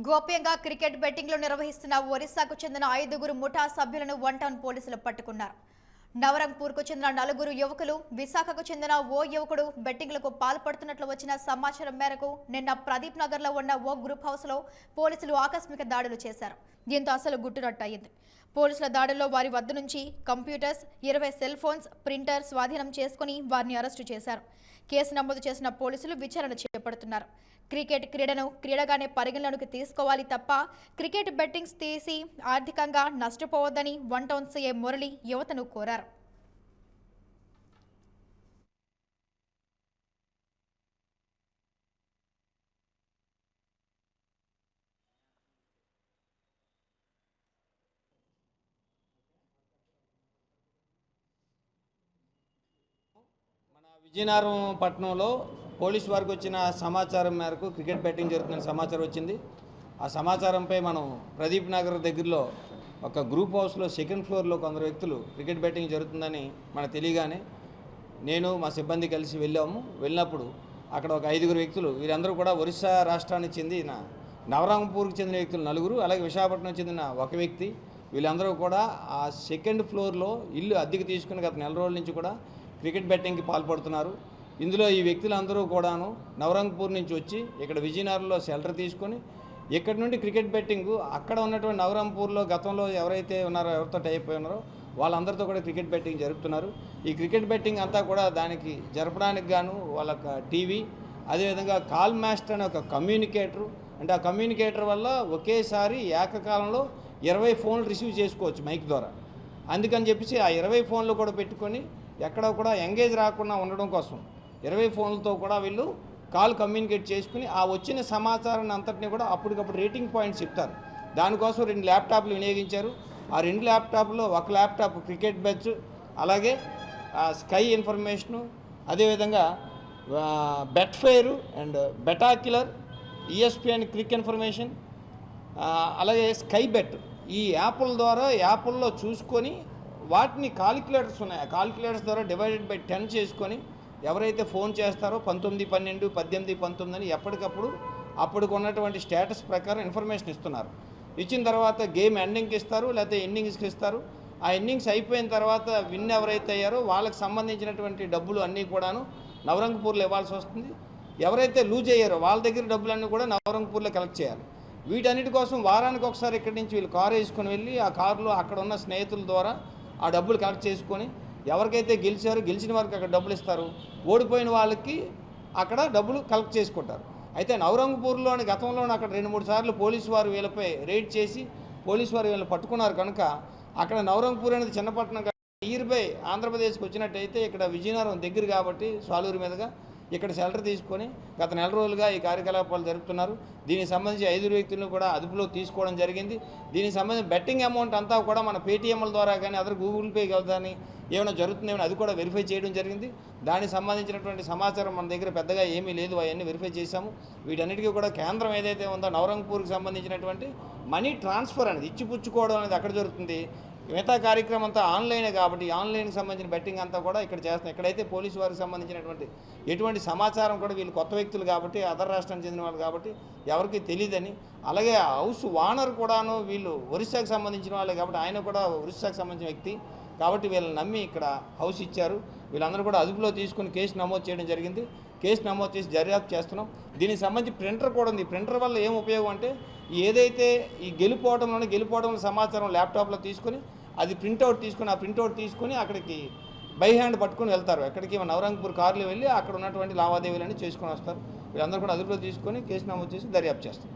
గోప్యంగా క్రికెట్ బెట్టింగ్లు నిర్వహిస్తున్న ఒరిస్సాకు చెందిన 5గురు ముఠా సభ్యులను వన్ టౌన్ పోలీసులు పట్టుకున్నారు. నవరంగ్పూర్కు చెందిన 4 యువకులు, విశాఖకు చెందిన ఓ యువకుడు బెట్టింగ్లకు పాల్పడుతున్నట్లు వచ్చిన సమాచారం మేరకు నిన్న ప్రదీప్ నగర్లో ఉన్న ఓ గ్రూప్ హౌస్లో పోలీసులు ఆకస్మిక దాడులు చేశారు. దీంతో అసలు గుట్టురట్టయింది. పోలీసుల దాడుల్లో వారి వద్ద నుంచి కంప్యూటర్స్, 20 సెల్ ఫోన్స్, ప్రింటర్ స్వాధీనం చేసుకుని వారిని అరెస్టు చేశారు. కేసు నమోదు చేసిన పోలీసులు విచారణ చేపడుతున్నారు. క్రికెట్ క్రీడను క్రీడగానే పరిగణలోకి తీసుకోవాలి తప్ప క్రికెట్ బెట్టింగ్స్ తీసి ఆర్థికంగా నష్టపోవద్దని వన్ టౌన్ సీఐ మురళి యువతను కోరారు. విజయనగరం పట్టణంలో పోలీసు వారికి వచ్చిన సమాచారం మేరకు క్రికెట్ బెట్టింగ్ జరుగుతున్న సమాచారం వచ్చింది. ఆ సమాచారంపై మనం ప్రదీప్ నగర్ దగ్గరలో ఒక గ్రూప్ హౌస్లో సెకండ్ ఫ్లోర్లో కొందరు వ్యక్తులు క్రికెట్ బెట్టింగ్ జరుగుతుందని మనకు తెలియగానే నేను మా సిబ్బంది కలిసి వెళ్ళినప్పుడు అక్కడ ఒక 5గురు వ్యక్తులు, వీరందరూ కూడా ఒరిస్సా రాష్ట్రానికి చెందిన నవరంగపూర్కి చెందిన వ్యక్తులు 4, అలాగే విశాఖపట్నం చెందిన ఒక వ్యక్తి, వీళ్ళందరూ కూడా ఆ సెకండ్ ఫ్లోర్లో ఇల్లు అద్దెకి తీసుకుని గత నెల రోజుల నుంచి కూడా క్రికెట్ బెట్టింగ్కి పాల్పడుతున్నారు. ఇందులో ఈ వ్యక్తులందరూ కూడాను నవరంగపూర్ నుంచి వచ్చి ఇక్కడ విజయనగరంలో షెల్టర్ తీసుకొని ఇక్కడి నుండి క్రికెట్ బెట్టింగ్ అక్కడ ఉన్నటువంటి నవరంగపూర్లో గతంలో ఎవరైతే ఉన్నారో, ఎవరితో టైప్ ఉన్నారో వాళ్ళందరితో కూడా క్రికెట్ బెట్టింగ్ జరుపుతున్నారు. ఈ క్రికెట్ బెట్టింగ్ అంతా కూడా దానికి జరపడానికి గాను వాళ్ళ టీవీ, అదేవిధంగా కాల్ మాస్టర్ అనే ఒక కమ్యూనికేటరు, అంటే ఆ కమ్యూనికేటర్ వల్ల ఒకేసారి ఏకకాలంలో 20 ఫోన్లు రిసీవ్ చేసుకోవచ్చు మైక్ ద్వారా. అందుకని చెప్పేసి ఆ 20 ఫోన్లు కూడా పెట్టుకొని ఎక్కడ కూడా ఎంగేజ్ రాకుండా ఉండడం కోసం 20 ఫోన్లతో కూడా వీళ్ళు కాల్ కమ్యూనికేట్ చేసుకుని ఆ వచ్చిన సమాచారాన్ని అంతటినీ కూడా అప్పటికప్పుడు రేటింగ్ పాయింట్స్ చెప్తారు. దానికోసం 2 ల్యాప్టాప్లు వినియోగించారు. ఆ 2 ల్యాప్టాప్లో ఒక ల్యాప్టాప్ క్రికెట్ బెట్స్, అలాగే స్కై ఇన్ఫర్మేషను, అదేవిధంగా బెట్ ఫైర్ అండ్ బెటాక్యులర్, ESPN క్రిక్ ఇన్ఫర్మేషన్, అలాగే స్కై బెట్, ఈ యాప్ల ద్వారా యాప్ల్లో చూసుకొని వాటిని కాలిక్యులేటర్స్ ఉన్నాయి, ఆ కాలిక్యులేటర్స్ ద్వారా డివైడెడ్ బై 10 చేసుకొని ఎవరైతే ఫోన్ చేస్తారో 19, 12, 18, 19 అని ఎప్పటికప్పుడు అప్పటికి ఉన్నటువంటి స్టేటస్ ప్రకారం ఇన్ఫర్మేషన్ ఇస్తున్నారు. ఇచ్చిన తర్వాత గేమ్ ఎండింగ్కి ఇస్తారు, లేకపోతే ఎండింగ్స్కి ఇస్తారు. ఆ ఎండింగ్స్ అయిపోయిన తర్వాత విన్ ఎవరైతే అయ్యారో వాళ్ళకి సంబంధించినటువంటి డబ్బులు అన్నీ కూడాను నవరంగపూర్లో ఇవ్వాల్సి వస్తుంది. ఎవరైతే లూజ్ అయ్యారో వాళ్ళ దగ్గర డబ్బులన్నీ కూడా నవరంగపూర్లో కలెక్ట్ చేయాలి. వీటన్నిటి కోసం వారానికి ఒకసారి ఇక్కడి నుంచి వీళ్ళు కారు వేసుకొని వెళ్ళి ఆ కారులో అక్కడ ఉన్న స్నేహితుల ద్వారా ఆ డబ్బులు కలెక్ట్ చేసుకొని ఎవరికైతే గెలిచిన వారికి అక్కడ డబ్బులు ఇస్తారు, ఓడిపోయిన వాళ్ళకి అక్కడ డబ్బులు కలెక్ట్ చేసుకుంటారు. అయితే నవరంగపూర్లోని గతంలోని అక్కడ 2-3 సార్లు పోలీసు వారు వీళ్ళపై రైడ్ చేసి పోలీసు వారు వీళ్ళని పట్టుకున్నారు. కనుక అక్కడ నవరంగపూర్ అనేది చిన్నపట్నం నియర్బై ఆంధ్రప్రదేశ్కి వచ్చినట్టయితే ఇక్కడ విజయనగరం దగ్గర కాబట్టి సాలూరు మీదుగా ఇక్కడ షెల్టర్ తీసుకొని గత నెల రోజులుగా ఈ కార్యకలాపాలు జరుపుతున్నారు. దీనికి సంబంధించి 5 వ్యక్తులను కూడా అదుపులో తీసుకోవడం జరిగింది. దీనికి సంబంధించి బెట్టింగ్ అమౌంట్ అంతా కూడా మన పేటీఎంల ద్వారా కానీ అదర్ గూగుల్ పే కానీ ఏమైనా జరుగుతుందేమో అది కూడా వెరిఫై చేయడం జరిగింది. దానికి సంబంధించినటువంటి సమాచారం మన దగ్గర పెద్దగా ఏమీ లేదు, అవన్నీ వెరిఫై చేశాము. వీటన్నిటికీ కూడా కేంద్రం ఏదైతే ఉందో నవరంగపూర్కి సంబంధించినటువంటి మనీ ట్రాన్స్ఫర్ అనేది ఇచ్చిపుచ్చుకోవడం అనేది అక్కడ జరుగుతుంది. మిగతా కార్యక్రమం అంతా ఆన్లైనే కాబట్టి ఆన్లైన్కి సంబంధించిన బెట్టింగ్ అంతా కూడా ఇక్కడ చేస్తున్నాం. ఇక్కడైతే పోలీసు వారికి సంబంధించినటువంటి ఎటువంటి సమాచారం కూడా వీళ్ళు కొత్త వ్యక్తులు కాబట్టి అదర్ రాష్ట్రానికి చెందిన వాళ్ళు కాబట్టి ఎవరికి తెలియదని, అలాగే హౌస్ ఓనర్ కూడాను వీళ్ళు ఒరిస్సాకు సంబంధించిన వాళ్ళే కాబట్టి ఆయన కూడా ఒరిస్సాకు సంబంధించిన వ్యక్తి కాబట్టి వీళ్ళని నమ్మి ఇక్కడ హౌస్ ఇచ్చారు. వీళ్ళందరూ కూడా అదుపులో తీసుకుని కేసు నమోదు చేయడం జరిగింది. కేసు నమోదు చేసి దర్యాప్తు చేస్తున్నాం. దీనికి సంబంధించి ప్రింటర్ కూడా ఉంది. ప్రింటర్ వల్ల ఏం ఉపయోగం అంటే ఏదైతే ఈ గెలిపోవడంలో సమాచారం ల్యాప్టాప్లో తీసుకొని అది ప్రింట్అవుట్ తీసుకొని ఆ ప్రింట్అవుట్ తీసుకొని అక్కడికి బై హ్యాండ్ పట్టుకొని వెళ్తారు. ఎక్కడికి నవరంగపూర్ కారులో వెళ్ళి అక్కడ ఉన్నటువంటి లావాదేవీలన్నీ చేసుకొని వస్తారు. వీళ్ళందరూ కూడా అదుపులో తీసుకొని కేసు నమోదు చేసి దర్యాప్తు చేస్తారు.